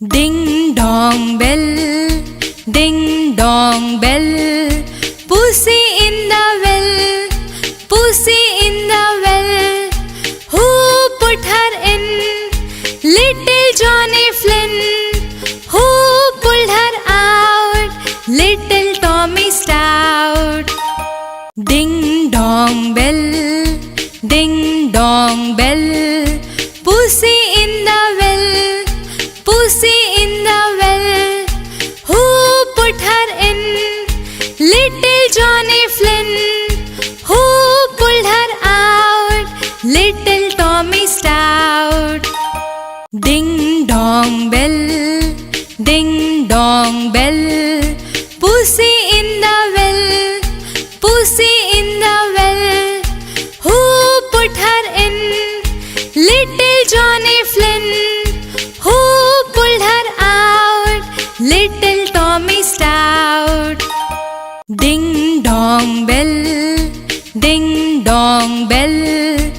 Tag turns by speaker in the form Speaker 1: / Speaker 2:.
Speaker 1: Ding dong bell, ding dong bell. Pussy in the well, pussy in the well. Who put her in? Little Johnny Flynn. Who pulled her out? Little Tommy Stout. Ding dong bell, ding dong bell. Pussy in the well, pussy in the well. Who put her in? Little Johnny Flynn. Who pulled her out? Little Tommy Stout. Ding dong bell, ding dong bell. Pussy in the well, pussy in the well. Who put her in? Little Johnny Flynn. Who pulled her out? Little Tommy Stout. Ding dong bell, ding dong bell.